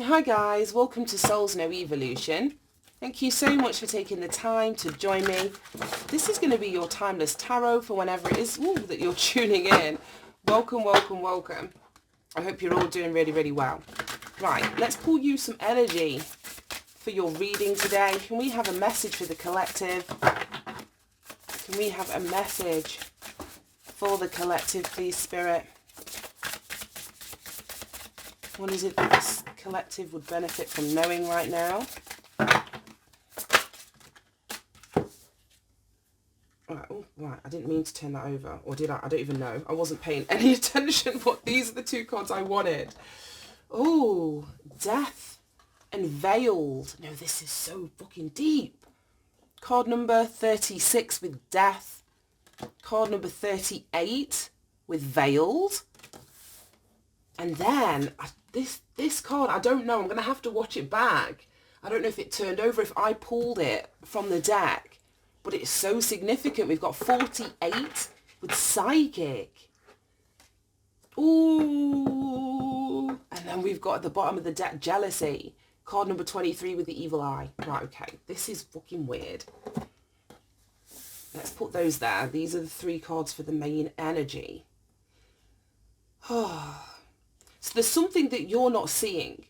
Hi guys, welcome to Souls No Evolution. Thank you so much for taking the time to join me. This is going to be your timeless tarot for whenever it is that you're tuning in. Welcome, welcome, welcome. I hope you're all doing really, really well. Right, let's pull you some energy for your reading today. Can we have a message for the collective? Can we have a message for the collective, please, Spirit? What is it that this collective would benefit from knowing right now? Right, oh, right, I didn't mean to turn that over. Or did I? I don't even know. I wasn't paying any attention. But these are the two cards I wanted. Oh, Death and Veiled. No, this is so fucking deep. Card number 36 with Death. Card number 38 with Veiled. And then, this card, I don't know. I'm going to have to watch it back. I don't know if it turned over, if I pulled it from the deck. But it's so significant. We've got 48 with Psychic. Ooh. And then we've got at the bottom of the deck, Jealousy. Card number 23 with the Evil Eye. Right, okay. This is fucking weird. Let's put those there. These are the three cards for the main energy. Oh. So there's something that you're not seeing.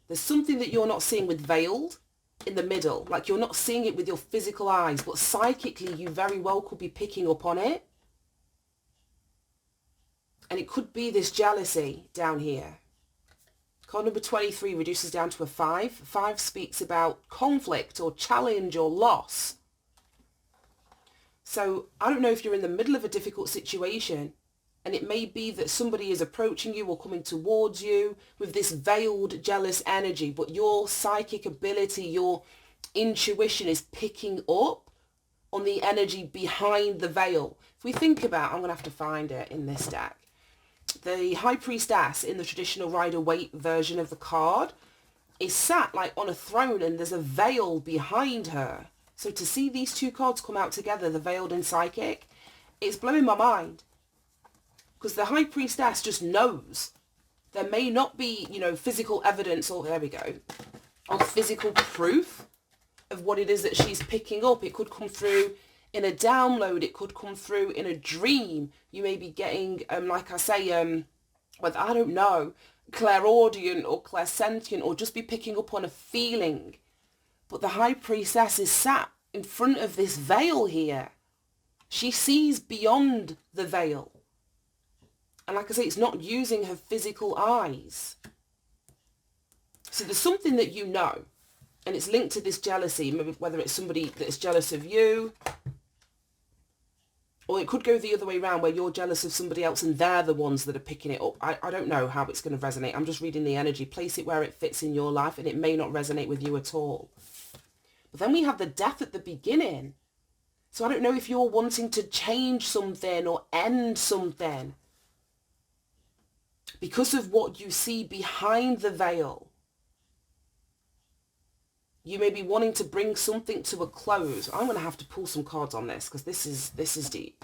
There's something that you're not seeing with Veiled in the middle. Like you're not seeing it with your physical eyes, but psychically you very well could be picking up on it. And it could be this jealousy down here. Card number 23 reduces down to a 5. 5 speaks about conflict or challenge or loss. So I don't know if you're in the middle of a difficult situation, and it may be that somebody is approaching you or coming towards you with this veiled, jealous energy, but your psychic ability, your intuition is picking up on the energy behind the veil. If we think about, I'm going to have to find it in this deck, the High Priestess in the traditional Rider-Waite version of the card is sat like on a throne and there's a veil behind her. So to see these two cards come out together, the Veiled and Psychic, it's blowing my mind. Because the High Priestess just knows. There may not be, physical evidence, or there we go, or physical proof of what it is that she's picking up. It could come through in a download. It could come through in a dream. You may be getting, like I say, well, I don't know, clairaudient or clairsentient, or just be picking up on a feeling. But the High Priestess is sat in front of this veil here. She sees beyond the veil. And like I say, it's not using her physical eyes. So there's something that you know, and it's linked to this jealousy, maybe whether it's somebody that's jealous of you, or it could go the other way around where you're jealous of somebody else and they're the ones that are picking it up. I don't know how it's going to resonate. I'm just reading the energy. Place it where it fits in your life, and it may not resonate with you at all. But then we have the Death at the beginning. So I don't know if you're wanting to change something or end something because of what you see behind the veil. You may be wanting to bring something to a close. I'm going to have to pull some cards on this because this is deep.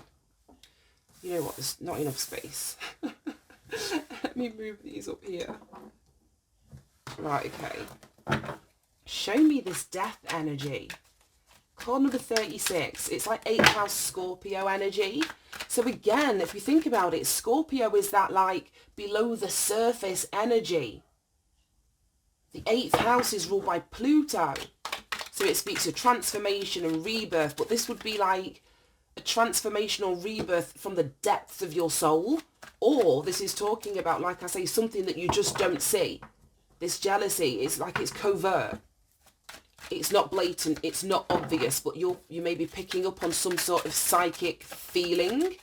You know what? There's not enough space. Let me move these up here. Right, okay. Show me this Death energy. Card number 36. It's like 8th house Scorpio energy. So again, if you think about it, Scorpio is that like below the surface energy. The 8th house is ruled by Pluto. So it speaks of transformation and rebirth. But this would be like a transformational rebirth from the depths of your soul. Or this is talking about, like I say, something that you just don't see. This jealousy is like it's covert. It's not blatant, it's not obvious, but you may be picking up on some sort of psychic feeling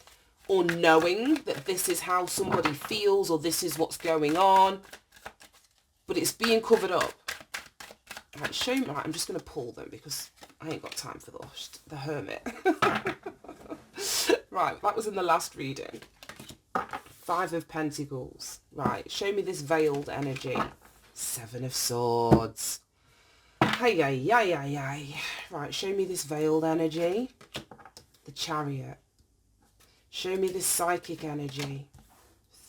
or knowing that this is how somebody feels or this is what's going on, but it's being covered up. Right, show me. Right, I'm just going to pull them because I ain't got time for the Hermit. Right, that was in the last reading. 5 of Pentacles. Right, show me this veiled energy. 7 of Swords. Hey, ay, ay, ay, ay. Right, show me this veiled energy. The Chariot. Show me this psychic energy.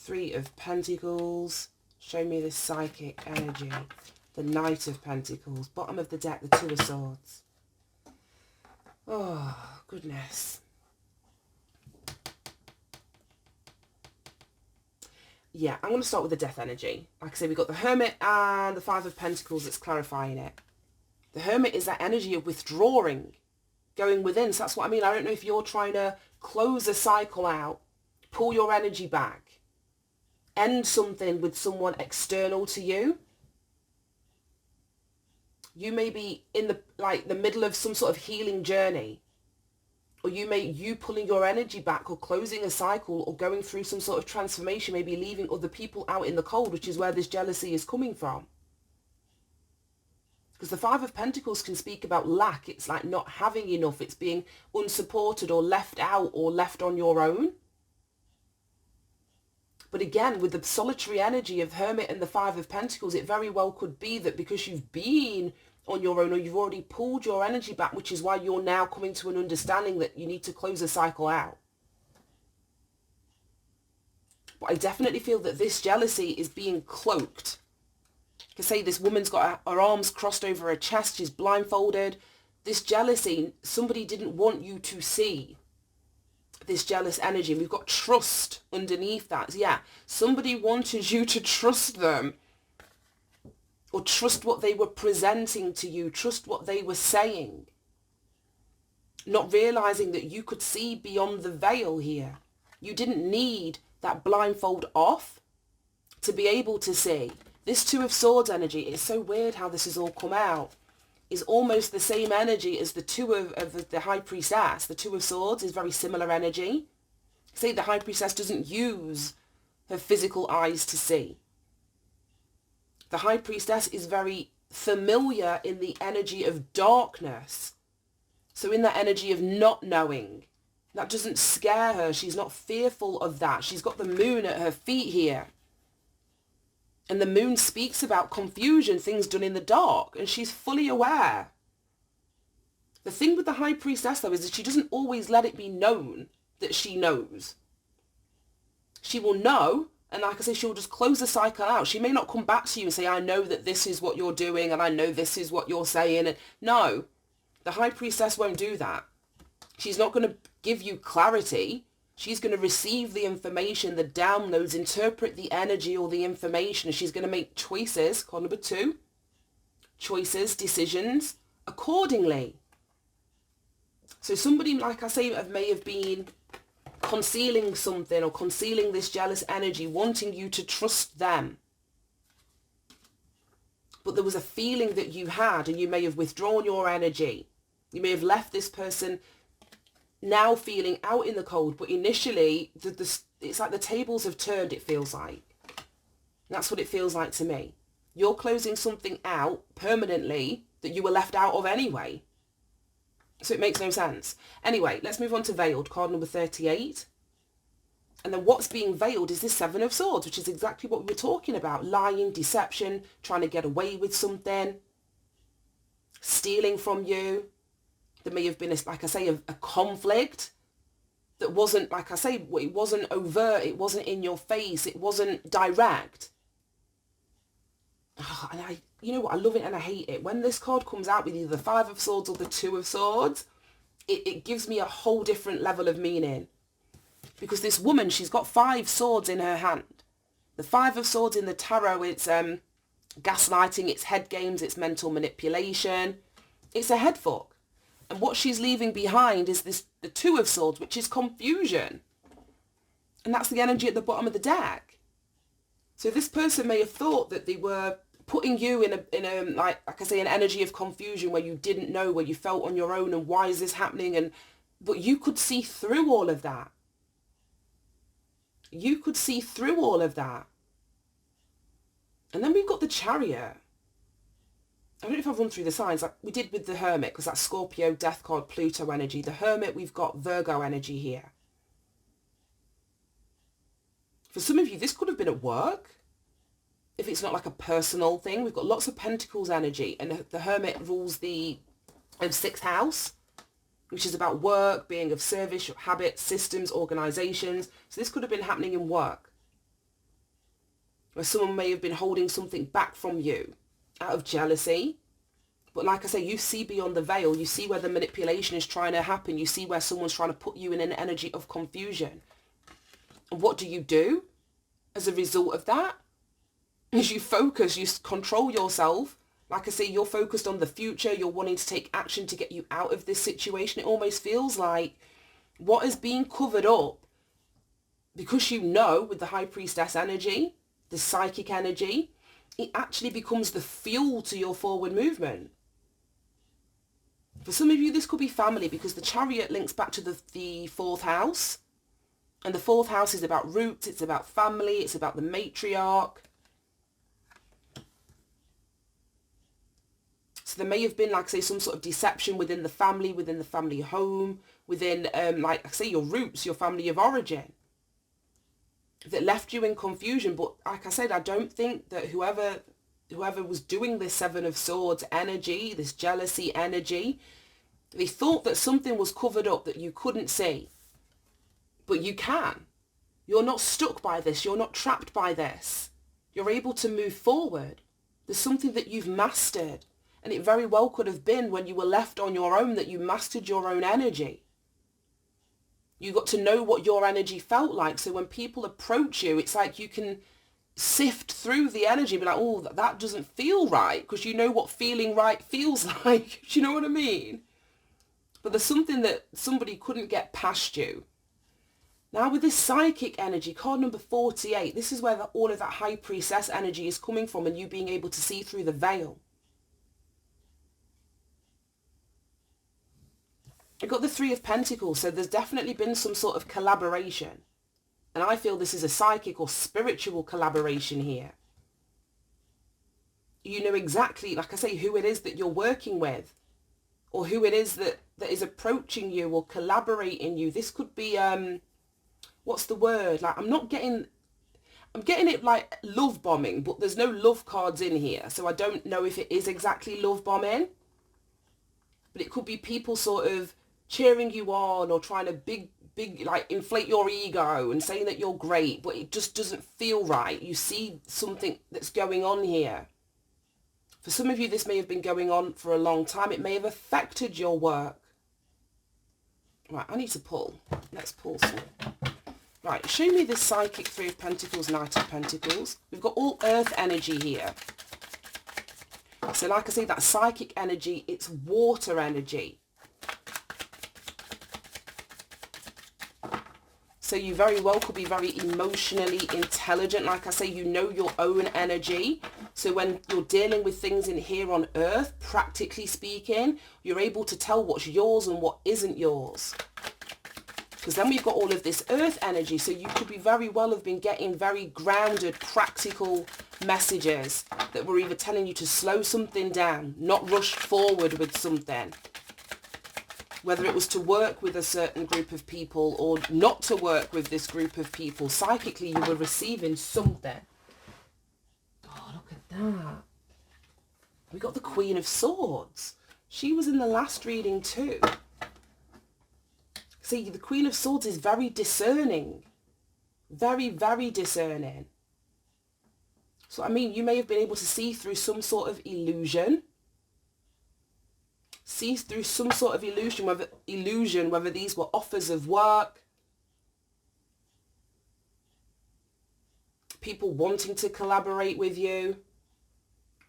3 of Pentacles. Show me this psychic energy. The Knight of Pentacles. Bottom of the deck, the Two of Swords. Oh, goodness. Yeah, I'm going to start with the Death energy. Like I say, we've got the Hermit and the Five of Pentacles that's clarifying it. The Hermit is that energy of withdrawing, going within. So that's what I mean. I don't know if you're trying to close a cycle out, pull your energy back, end something with someone external to you. You may be in the middle of some sort of healing journey, or you pulling your energy back or closing a cycle or going through some sort of transformation, maybe leaving other people out in the cold, which is where this jealousy is coming from. Because the Five of Pentacles can speak about lack. It's like not having enough. It's being unsupported or left out or left on your own. But again, with the solitary energy of Hermit and the Five of Pentacles, it very well could be that because you've been on your own or you've already pulled your energy back, which is why you're now coming to an understanding that you need to close a cycle out. But I definitely feel that this jealousy is being cloaked. I say this woman's got her arms crossed over her chest, she's blindfolded. This jealousy, somebody didn't want you to see this jealous energy. We've got trust underneath that. Yeah, somebody wanted you to trust them, or trust what they were presenting to you, trust what they were saying, not realizing that you could see beyond the veil here. You didn't need that blindfold off to be able to see. This Two of Swords energy, it's so weird how this has all come out, is almost the same energy as the Two of the High Priestess. The Two of Swords is very similar energy. Say the High Priestess doesn't use her physical eyes to see. The High Priestess is very familiar in the energy of darkness. So in that energy of not knowing, that doesn't scare her. She's not fearful of that. She's got the moon at her feet here. And the moon speaks about confusion, things done in the dark, and she's fully aware. The thing with the High Priestess, though, is that she doesn't always let it be known that she knows. She will know, and like I say, she'll just close the cycle out. She may not come back to you and say, I know that this is what you're doing, and I know this is what you're saying. And no, the High Priestess won't do that. She's not going to give you clarity. She's going to receive the information, the downloads, interpret the energy or the information. She's going to make choices, card number 2, choices, decisions, accordingly. So somebody, like I say, may have been concealing something or concealing this jealous energy, wanting you to trust them. But there was a feeling that you had, and you may have withdrawn your energy. You may have left this person now feeling out in the cold, but initially it's like the tables have turned, it feels like. That's what it feels like to me. You're closing something out permanently that you were left out of anyway. So it makes no sense. Anyway, let's move on to Veiled, card number 38. And then what's being veiled is this Seven of Swords, which is exactly what we were talking about. Lying, deception, trying to get away with something, stealing from you. There may have been, like I say, a conflict that wasn't, like I say, it wasn't overt, it wasn't in your face, it wasn't direct. Oh, and you know what, I love it and I hate it. When this card comes out with either the Five of Swords or the Two of Swords, it gives me a whole different level of meaning. Because this woman, she's got 5 swords in her hand. The Five of Swords in the tarot, it's gaslighting, it's head games, it's mental manipulation. It's a head fuck. And what she's leaving behind is the Two of Swords, which is confusion. And that's the energy at the bottom of the deck. So this person may have thought that they were putting you in a like I say, an energy of confusion where you didn't know, where you felt on your own, and why is this happening? But you could see through all of that. You could see through all of that. And then we've got the Chariot. I don't know if I've run through the signs like we did with the Hermit, because that's Scorpio, Death card, Pluto energy. The Hermit, we've got Virgo energy here. For some of you, this could have been at work. If it's not like a personal thing, we've got lots of Pentacles energy, and the Hermit rules the 6th house, which is about work, being of service, habits, systems, organizations. So this could have been happening in work. Or someone may have been holding something back from you out of jealousy. But like I say, you see beyond the veil. You see where the manipulation is trying to happen. You see where someone's trying to put you in an energy of confusion. And what do as a result of that? As you focus, you control yourself. Like I say, you're focused on the future. You're wanting to take action to get you out of this situation. It almost feels like what is being covered up, because you know with the high priestess energy, the psychic energy, it actually becomes the fuel to your forward movement. For some of you, this could be family, because the chariot links back to the fourth house. And the fourth house is about roots. It's about family. It's about the matriarch. So there may have been, like I say, some sort of deception within the family home, within, like I say, your roots, your family of origin, that left you in confusion. But like I said, I don't think that whoever was doing this Seven of Swords energy, this jealousy energy, they thought that something was covered up that you couldn't see. But you can. You're not stuck by this. You're not trapped by this. You're able to move forward. There's something that you've mastered. And it very well could have been when you were left on your own that you mastered your own energy. You got to know what your energy felt like. So when people approach you, it's like you can sift through the energy and be like, oh, that doesn't feel right. Because you know what feeling right feels like. Do you know what I mean? But there's something that somebody couldn't get past you. Now with this psychic energy, card number 48, this is where all of that high priestess energy is coming from, and you being able to see through the veil. I got the Three of Pentacles, so there's definitely been some sort of collaboration. And I feel this is a psychic or spiritual collaboration here. You know exactly, like I say, who it is that you're working with, or who it is that is approaching you or collaborating you. This could be, what's the word? Like, I'm getting it like love bombing, but there's no love cards in here. So I don't know if it is exactly love bombing. But it could be people sort of cheering you on or trying to big like inflate your ego and saying that you're great, but it just doesn't feel right. You see something that's going on here. For some of you, this may have been going on for a long time. It may have affected your work. Right, I need to pull. Let's pull some. Right, show me this psychic Three of Pentacles, Knight of Pentacles. We've got all earth energy here. So like I say, that psychic energy, it's water energy. So you very well could be very emotionally intelligent. Like I say, you know your own energy. So when you're dealing with things in here on earth, practically speaking, you're able to tell what's yours and what isn't yours. Because then we've got all of this earth energy. So you could be very well have been getting very grounded, practical messages that were either telling you to slow something down, not rush forward with something. Whether it was to work with a certain group of people or not to work with this group of people, psychically you were receiving something. Oh, look at that. We got the Queen of Swords. She was in the last reading too. See, the Queen of Swords is very discerning. Very, very discerning. So, I mean, you may have been able to see through some sort of illusion. See through some sort of illusion, whether these were offers of work, people wanting to collaborate with you,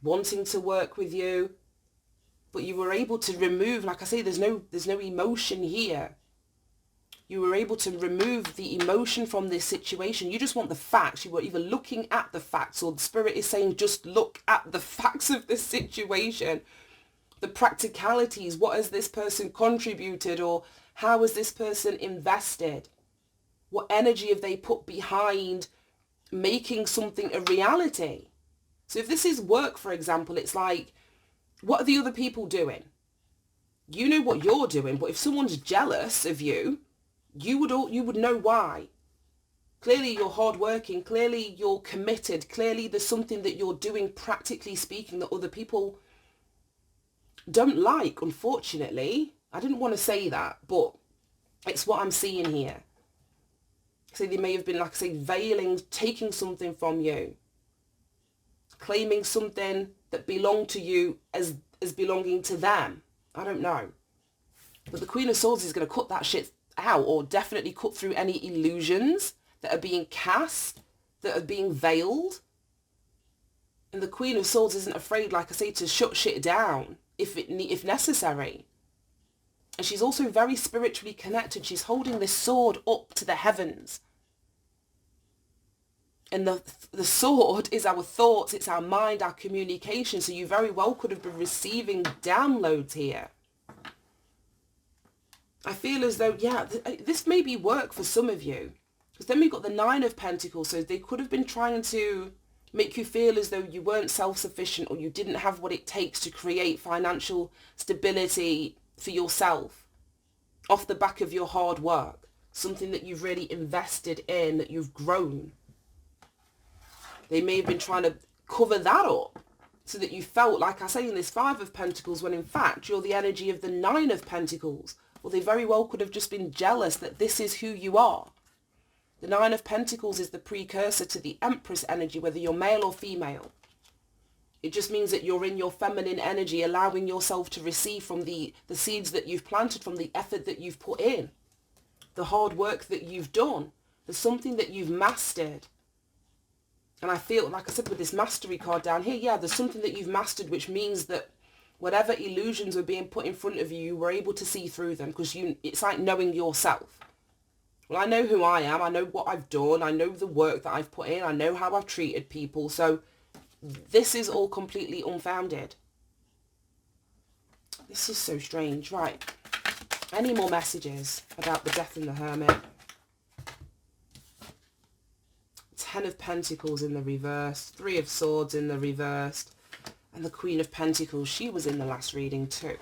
wanting to work with you, but you were able to remove, like I say, there's no emotion here. You were able to remove the emotion from this situation. You just want the facts. You were either looking at the facts, or the spirit is saying, just look at the facts of this situation. The practicalities, what has this person contributed, or how has this person invested? What energy have they put behind making something a reality? So if this is work, for example, it's like, what are the other people doing? You know what you're doing, but if someone's jealous of you, you would know why. Clearly you're hardworking, clearly you're committed, clearly there's something that you're doing, practically speaking, that other people don't like, unfortunately. I didn't want to say that, but it's what I'm seeing here. So they may have been, like I say, veiling, taking something from you. claiming something that belonged to you as belonging to them. I don't know. But the Queen of Swords is going to cut that shit out, or definitely cut through any illusions that are being cast, that are being veiled. And the Queen of Swords isn't afraid, like I say, to shut shit down if necessary. And she's also very spiritually connected. She's holding this sword up to the heavens. And the sword is our thoughts, it's our mind, our communication. So you very well could have been receiving downloads here. I feel as though, yeah, this may be work for some of you. Because then we've got the Nine of Pentacles. So they could have been trying to make you feel as though you weren't self-sufficient, or you didn't have what it takes to create financial stability for yourself off the back of your hard work. Something that you've really invested in, that you've grown. They may have been trying to cover that up so that you felt, like I say, in this Five of Pentacles, when in fact you're the energy of the Nine of Pentacles. Well, they very well could have just been jealous that this is who you are. The Nine of Pentacles is the precursor to the Empress energy, whether you're male or female. It just means that you're in your feminine energy, allowing yourself to receive from the seeds that you've planted, from the effort that you've put in, the hard work that you've done. There's something that you've mastered. And I feel, like I said, with this mastery card down here, yeah, there's something that you've mastered, which means that whatever illusions were being put in front of you, you were able to see through them, because it's like knowing yourself. Well, I know who I am. I know what I've done. I know the work that I've put in. I know how I've treated people. So this is all completely unfounded. This is so strange. Right. Any more messages about the Death and the Hermit? Ten of Pentacles in the reverse. Three of Swords in the reverse. And the Queen of Pentacles. She was in the last reading too.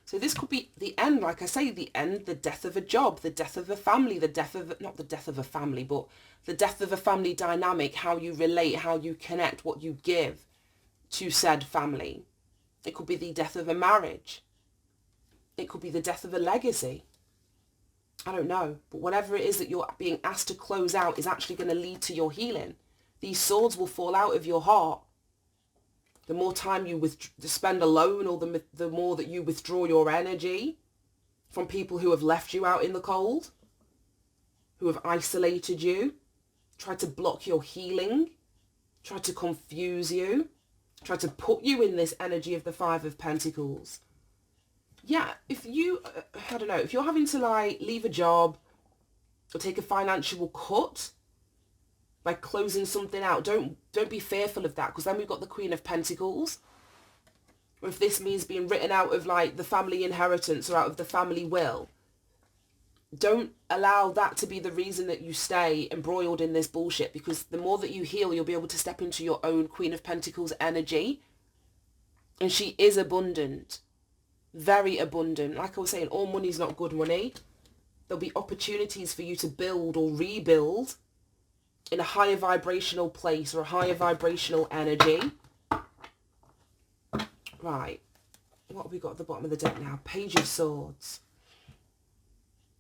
So this could be the end, like I say, the end, the death of a job, the death of a family, the death of, not the death of a family, but the death of a family dynamic, how you relate, how you connect, what you give to said family. It could be the death of a marriage. It could be the death of a legacy. I don't know. But whatever it is that you're being asked to close out is actually going to lead to your healing. These swords will fall out of your heart. The more time you spend alone, or the more that you withdraw your energy from people who have left you out in the cold, who have isolated you, tried to block your healing, tried to confuse you, tried to put you in this energy of the Five of Pentacles. Yeah, if you, I don't know, if you're having to like leave a job or take a financial cut by closing something out, don't be fearful of that, because then we've got the Queen of Pentacles. Or if this means being written out of like the family inheritance or out of the family will, don't allow that to be the reason that you stay embroiled in this bullshit, because the more that you heal, you'll be able to step into your own Queen of Pentacles energy. And she is abundant, very abundant. Like I was saying, all money's not good money. There'll be opportunities for you to build or rebuild in a higher vibrational place or a higher vibrational energy. Right. What have we got at the bottom of the deck now? Page of Swords.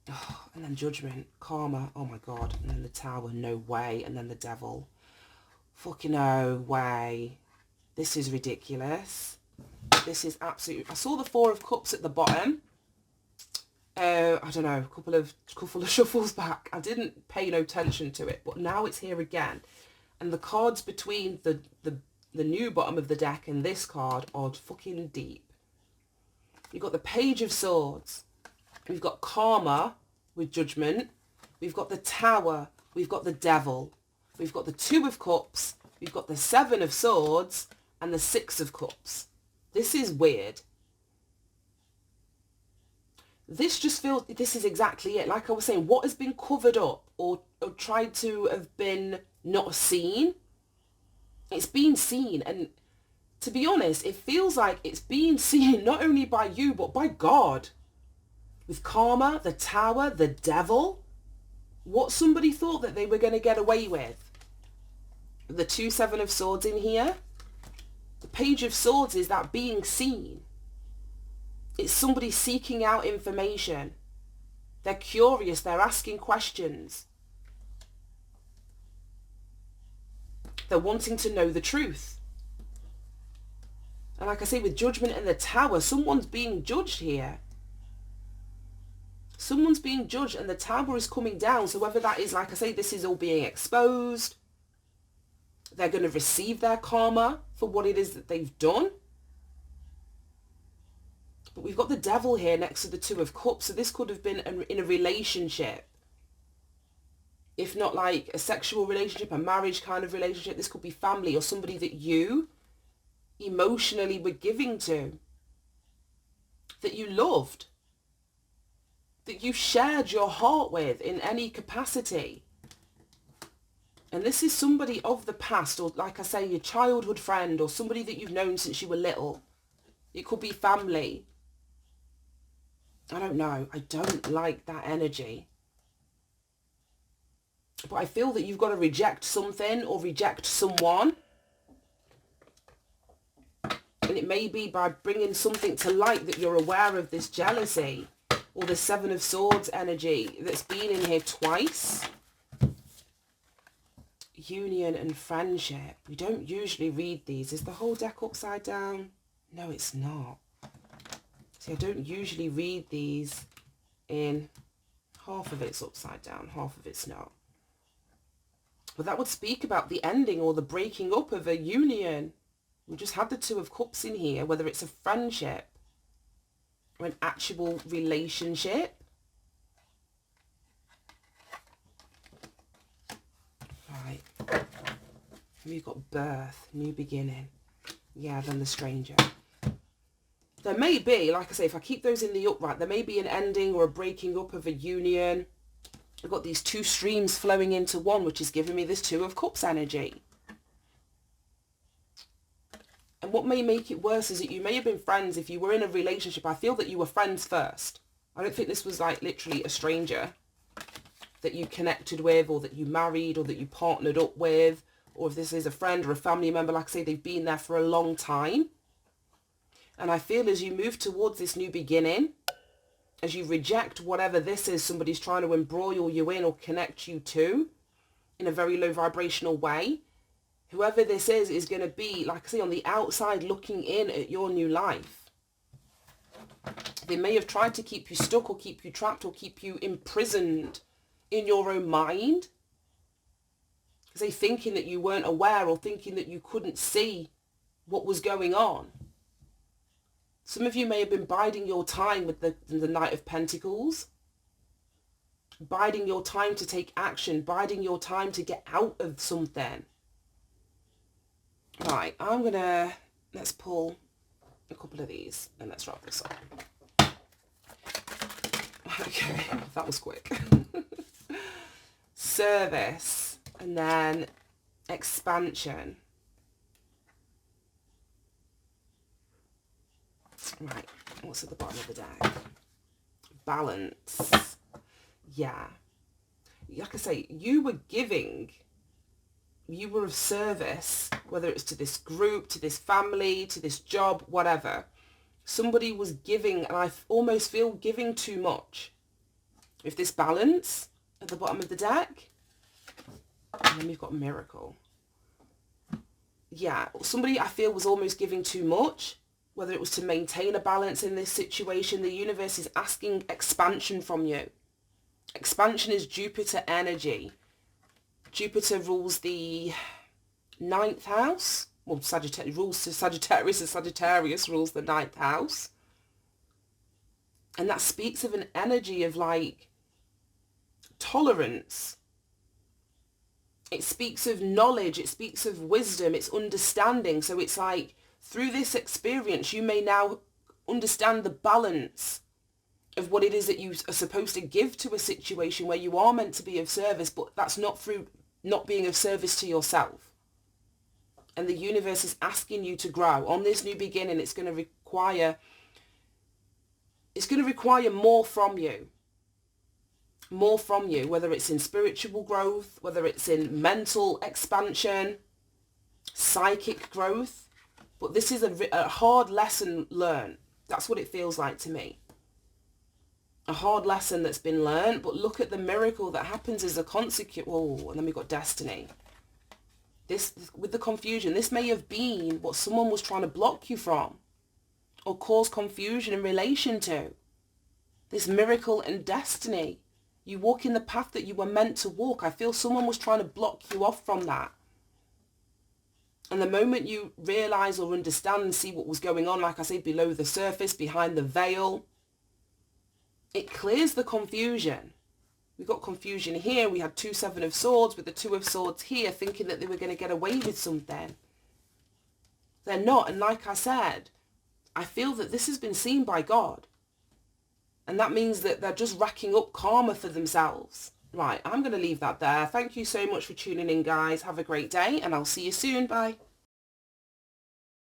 Oh, and then Judgment. Karma. Oh my God. And then the Tower. No way. And then the Devil. Fucking no way. This is ridiculous. This is absolutely... I saw the Four of Cups at the bottom. I don't know, a couple of shuffles back. I didn't pay no attention to it, but now it's here again. And the cards between the new bottom of the deck and this card are fucking deep. You've got the Page of Swords. We've got Karma with Judgment. We've got the Tower. We've got the Devil. We've got the Two of Cups. We've got the Seven of Swords and the Six of Cups. This is weird. This just feels, this is exactly it. Like I was saying, what has been covered up or tried to have been not seen, it's been seen. And to be honest, it feels like it's being seen not only by you, but by God. With Karma, the Tower, the Devil, what somebody thought that they were going to get away with. The two Seven of Swords in here. The Page of Swords is that being seen. It's somebody seeking out information. They're curious. They're asking questions. They're wanting to know the truth. And like I say, with Judgment and the Tower, someone's being judged here. Someone's being judged and the Tower is coming down. So whether that is, like I say, this is all being exposed, they're going to receive their karma for what it is that they've done. But we've got the Devil here next to the Two of Cups. So this could have been in a relationship. If not like a sexual relationship, a marriage kind of relationship. This could be family or somebody that you emotionally were giving to. That you loved. That you shared your heart with in any capacity. And this is somebody of the past, or like I say, your childhood friend, or somebody that you've known since you were little. It could be family. I don't know. I don't like that energy. But I feel that you've got to reject something or reject someone. And it may be by bringing something to light that you're aware of this jealousy. Or the Seven of Swords energy that's been in here twice. Union and friendship. We don't usually read these. Is the whole deck upside down? No, it's not. See, I don't usually read these in half of it's upside down, half of it's not. But that would speak about the ending or the breaking up of a union. We just had the Two of Cups in here, whether it's a friendship or an actual relationship. Right. We've got birth, new beginning. Yeah, then the stranger. There may be, like I say, if I keep those in the upright, there may be an ending or a breaking up of a union. I've got these two streams flowing into one, which is giving me this Two of Cups energy. And what may make it worse is that you may have been friends. If you were in a relationship, I feel that you were friends first. I don't think this was like literally a stranger that you connected with, or that you married, or that you partnered up with, or if this is a friend or a family member, like I say, they've been there for a long time. And I feel as you move towards this new beginning, as you reject whatever this is somebody's trying to embroil you in or connect you to in a very low vibrational way, whoever this is going to be, like I say, on the outside looking in at your new life. They may have tried to keep you stuck or keep you trapped or keep you imprisoned in your own mind. Because they thinking that you weren't aware or thinking that you couldn't see what was going on. Some of you may have been biding your time with the Knight of Pentacles. Biding your time to take action. Biding your time to get out of something. Right, let's pull a couple of these and let's wrap this up. Okay, that was quick. Service and then expansion. Right, what's at the bottom of the deck? Balance. Yeah. Like I say, you were giving, you were of service, whether it's to this group, to this family, to this job, whatever. Somebody was giving, and I almost feel giving too much. With this balance at the bottom of the deck, and then we've got miracle. Yeah, somebody I feel was almost giving too much. Whether it was to maintain a balance in this situation, the universe is asking expansion from you. Expansion is Jupiter energy. Jupiter rules the 9th house. Well, Sagittarius rules to Sagittarius, and Sagittarius rules the 9th house. And that speaks of an energy of like tolerance. It speaks of knowledge. It speaks of wisdom. It's understanding. So it's like, through this experience, you may now understand the balance of what it is that you are supposed to give to a situation where you are meant to be of service, but that's not through not being of service to yourself. And the universe is asking you to grow. On this new beginning, it's going to require more from you. More from you, whether it's in spiritual growth, whether it's in mental expansion, psychic growth. But this is a hard lesson learned. That's what it feels like to me. A hard lesson that's been learned. But look at the miracle that happens as a consequence. Oh, and then we've got destiny. This, with the confusion, this may have been what someone was trying to block you from or cause confusion in relation to. This miracle and destiny. You walk in the path that you were meant to walk. I feel someone was trying to block you off from that. And the moment you realize or understand and see what was going on, like I say, below the surface, behind the veil, it clears the confusion. We got confusion here. We had 2 7 of swords with the 2 of swords here, thinking that they were going to get away with something. They're not. And like I said, I feel that this has been seen by God. And that means that they're just racking up karma for themselves. Right, I'm going to leave that there. Thank you so much for tuning in, guys. Have a great day, and I'll see you soon. Bye.